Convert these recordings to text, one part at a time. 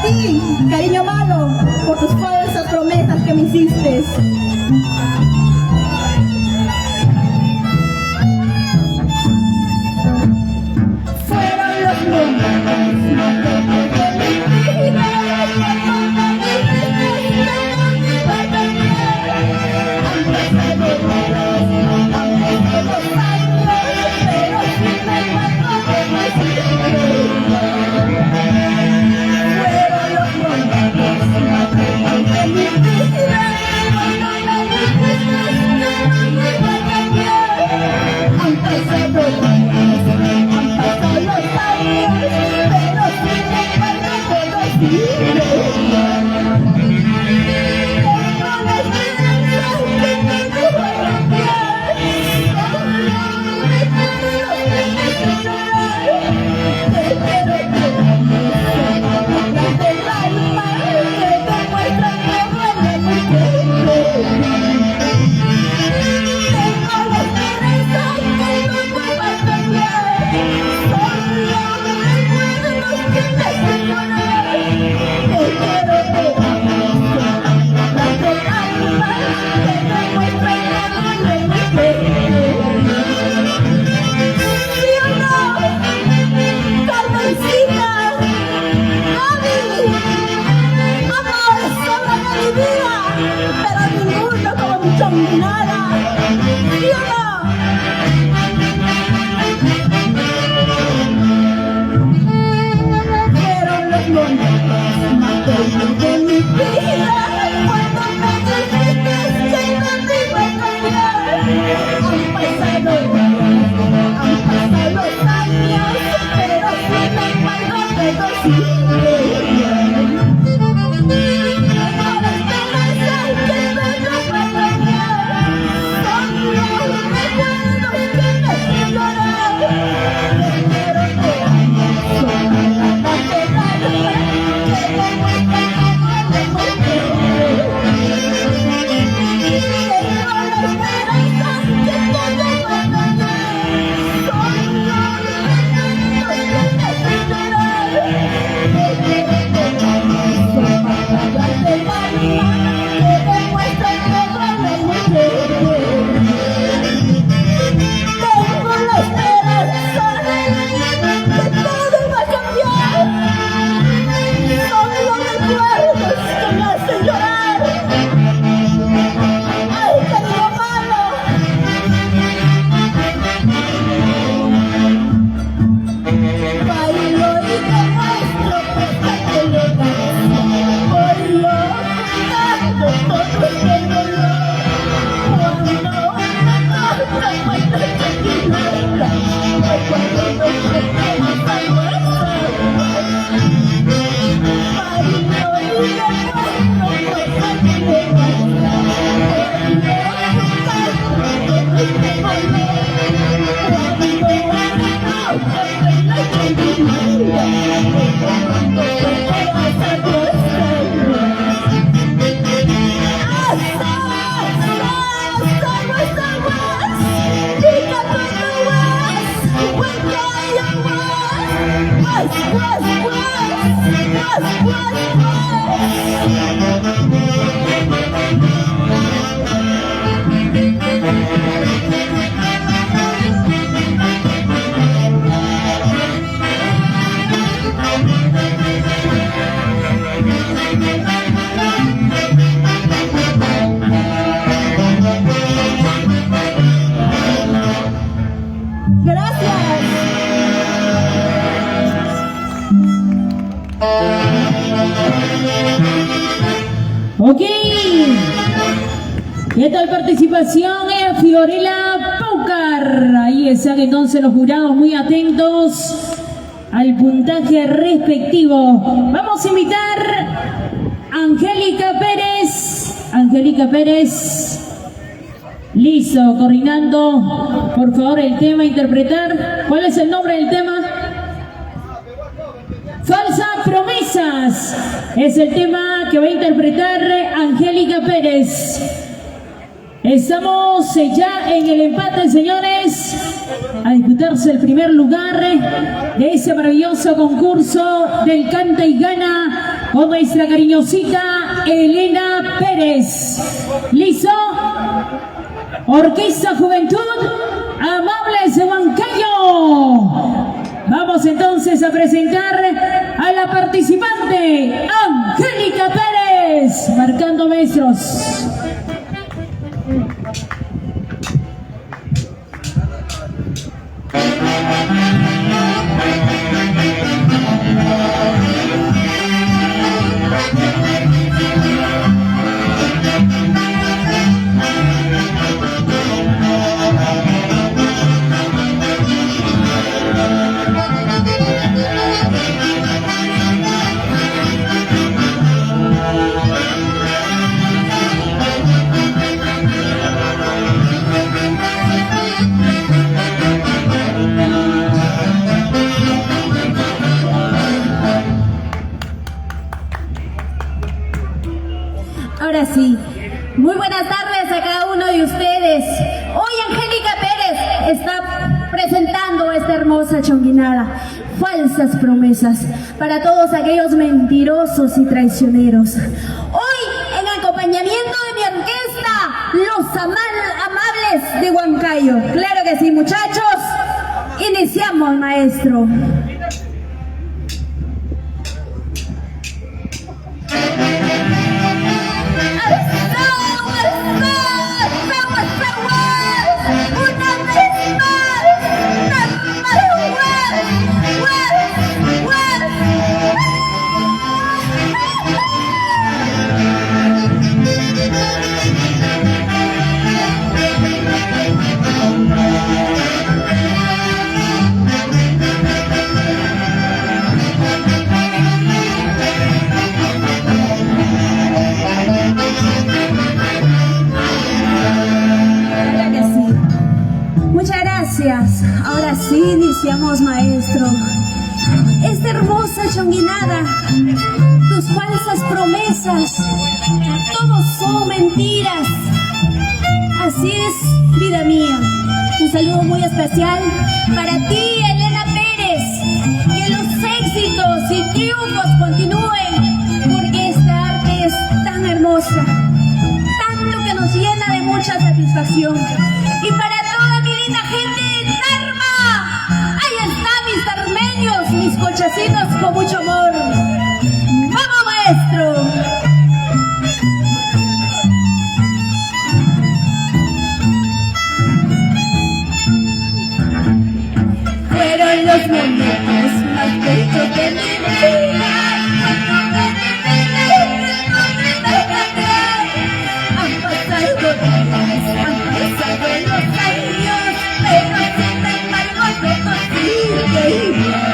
ti, cariño malo, por tus falsas promesas que me hiciste. Fueron los momentos más locos de mi vida, cuando me dijiste que no me iba a cambiar. Han pasado días, han pasado los años, pero sin embargo te pusiste. Fueron los momentos más locos de mi vida, cuando me dijiste que no me iba a cambiar. Han pasado días, han pasado los años, pero sin embargo todo sigue igual. Tengo la esperanza que me debo cambiar. Solo recuerdo que me hizo llorar. Te quiero desde el alma, que demuestran que duele muy fuerte. Tengo la esperanza que no vuelva a cambiar. Solo recuerdos que me hacen llorar. Te quiero desde el alma, que demuestran que duele muy fuerte. ¿Sí o no? Carmencita, Gaby, amor, sobran en mi vida, pero ninguno como mi chominada. ¿Sí o no? Fueron los momentos más bellos de mi vida, cuando me dijiste que no me iba a cambiar. Han pasado días, han pasado los años, pero sin embargo todo sigue igual. Tengo la esperanza que no va a cambiar. Solo recuerdos que me hacen llorar. Te quiero que ames sola la paz del alma, que demuestra que duele muy fuerte. Tengo la esperanza que todo va a cambiar. Solo recuerdos que me hacen llorar. Te quiero que ames sola la paz del alma, que demuestra que duele muy fuerte. Tengo la esperanza que todo va a cambiar. Son los recuerdos que me hacen llorar. Ay, cariño malo. Bailo y demuestro que está elegancia. Por lo tanto, todo este dolor. Cuando me toca muestra que estoy loca. O cuando no se quema esta fuerza. Bailo y demuestro que está elegancia. Por lo tanto, todo este dolor. Cuando me toca baila con mi vida. Cuando te quedas a nuestra Gracias. Ok. ¿Qué tal participación en Fiorella Paucar? Ahí están entonces los jurados muy atentos al puntaje respectivo. Vamos a invitar a Angélica Pérez. Angélica Pérez. Listo, coordinando, por favor, el tema a interpretar. ¿Cuál es el nombre del tema? Falsas promesas. Es el tema que va a interpretar Angélica Pérez. Estamos ya en el empate, señores, a disputarse el primer lugar de ese maravilloso concurso del Canta y Gana con nuestra cariñosita Elena Pérez. ¿Listo? Orquesta Juventud Amables de Huancayo. Vamos entonces a presentar a la participante Angélica Pérez, marcando metros. Ahora sí, muy buenas tardes a cada uno de ustedes. Hoy Angélica Pérez está presentando esta hermosa chonguinada, falsas promesas, para todos aquellos mentirosos y traicioneros. Hoy, en acompañamiento de mi orquesta, los Amables de Huancayo. Claro que sí, muchachos. Iniciamos, maestro. Ahora sí iniciamos, maestro. Esta hermosa chonguinada, tus falsas promesas, todos son mentiras. Así es, vida mía. Un saludo muy especial para ti, Elena Pérez. Que los éxitos y triunfos continúen, porque esta arte es tan hermosa, tanto que nos llena de mucha satisfacción. Y para toda mi linda gente de Tarma, ahí están mis tarmeños, mis cochacitos con mucho amor. ¡Vamos, maestro! Fueron los momentos más bellos de mi vida. Han pasado días, han pasado los años, pero sin embargo todo sigue igual.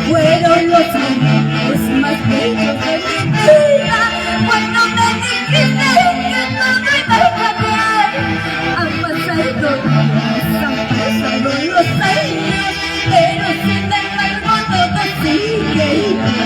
Fueron los momentos más bellos de mi vida, cuando me dijiste que todo iba a cambiar. Han pasado días, han pasado los años, pero sin embargo todo sigue igual.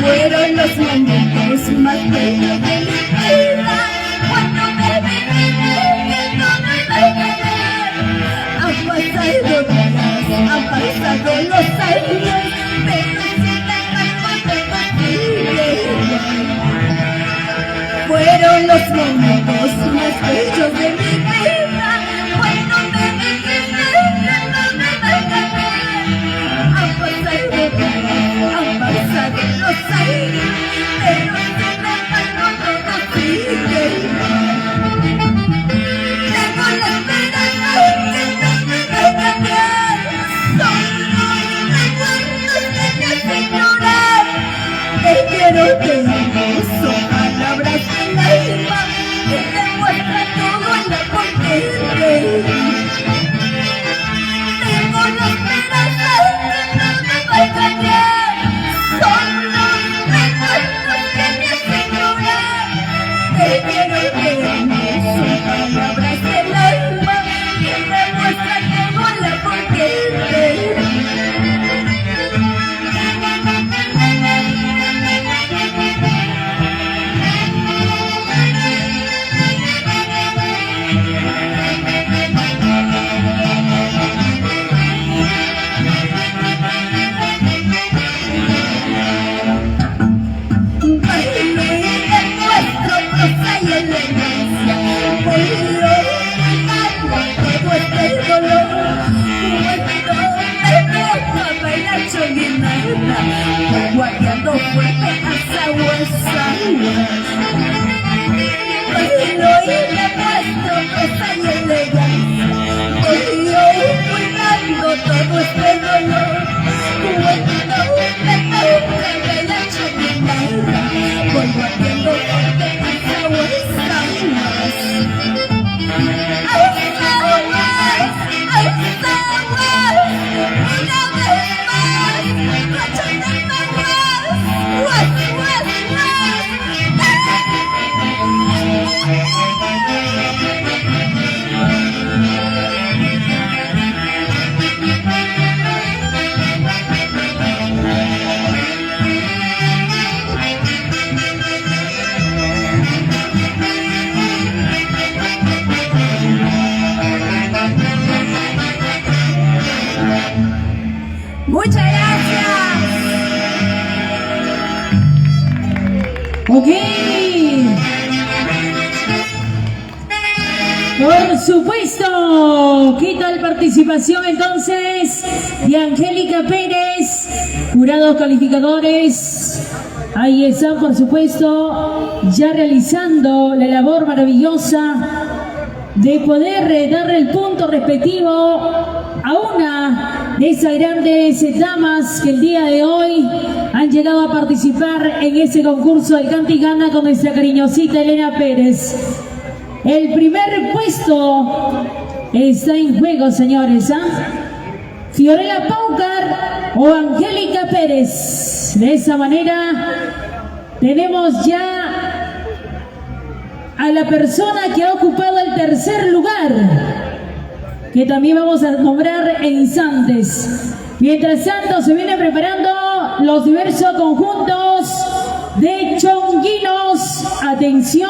Fueron los momentos más bellos de mi vida, cuando me dijiste que todo iba a cambiar. Han pasado días, han pasado los años, pero sin embargo todo sigue igual. Fueron los momentos más bellos de mi vida, cuando me dijiste que todo iba a cambiar. Han pasado días, han pasado los años, pero sin embargo todo sigue Por supuesto. ¿Qué tal participación entonces de Angélica Pérez? Jurados calificadores. Ahí están, por supuesto, ya realizando la labor maravillosa de poder darle el punto respectivo a una de esas grandes damas que el día de hoy han llegado a participar en ese concurso de Canta y Gana con nuestra cariñosita Elena Pérez. El primer puesto está en juego, señores, Fiorella Paucar o Angélica Pérez. De esa manera tenemos ya a la persona que ha ocupado el tercer lugar, que también vamos a nombrar en instantes. Mientras tanto se vienen preparando los diversos conjuntos de chonguinos. Atención,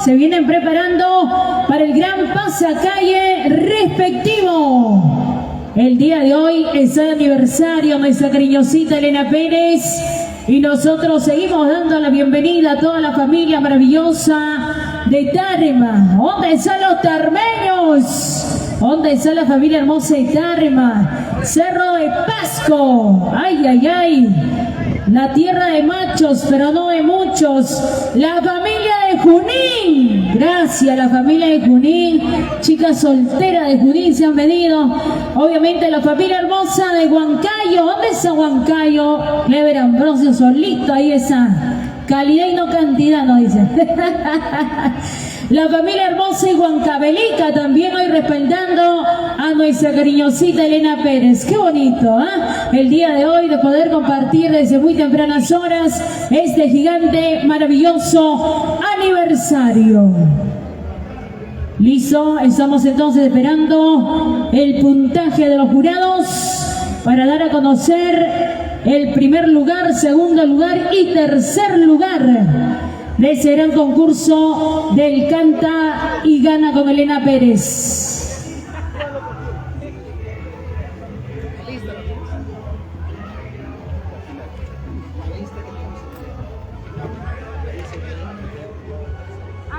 se vienen preparando para el gran pasacalle respectivo. El día de hoy es el aniversario de nuestra cariñosita Elena Pérez y nosotros seguimos dando la bienvenida a toda la familia maravillosa de Tarma. ¿Dónde están los tarmeños? ¿Dónde está la familia hermosa de Tarma? Cerro de Pasco. Ay, ay, ay. La tierra de machos, pero no de muchos. La familia de Junín. Gracias, la familia de Junín. Chicas solteras de Junín se han venido. Obviamente la familia hermosa de Huancayo. ¿Dónde está Huancayo? Clever Ambrosio solito, ahí está. Calidad y no cantidad, nos dice. La familia hermosa y Huancavelica también hoy respaldando a nuestra cariñosita Elena Pérez. Qué bonito, el día de hoy de poder compartir desde muy tempranas horas este gigante maravilloso aniversario. Listo, estamos entonces esperando el puntaje de los jurados para dar a conocer el primer lugar, segundo lugar y tercer lugar de ese gran concurso del Canta y Gana con Elena Pérez.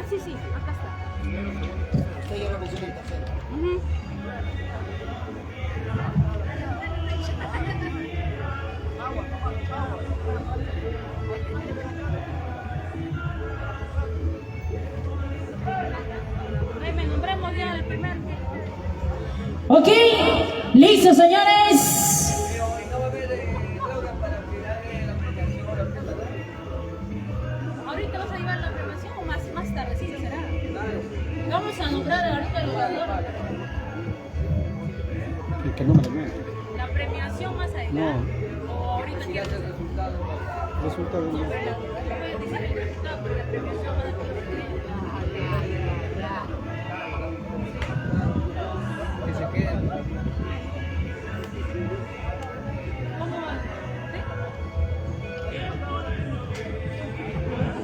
Sí, acá está. Me nombramos ya el primer. Ok, listo, señores. ¿Ahorita vas a llevar la premiación o más tarde? Sí, será. Vamos a nombrar ahorita el jugador. ¿Qué número? No. La premiación más adelante. No. O ahorita quieres el resultado. Resulta bien. Dice el resultado, pero la premiación va a dar que se queden. ¿Cómo va?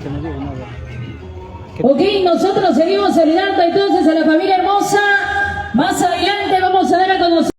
Que no digo nada. Ok, nosotros seguimos saludando entonces a la familia hermosa. Más adelante vamos a dar a conocer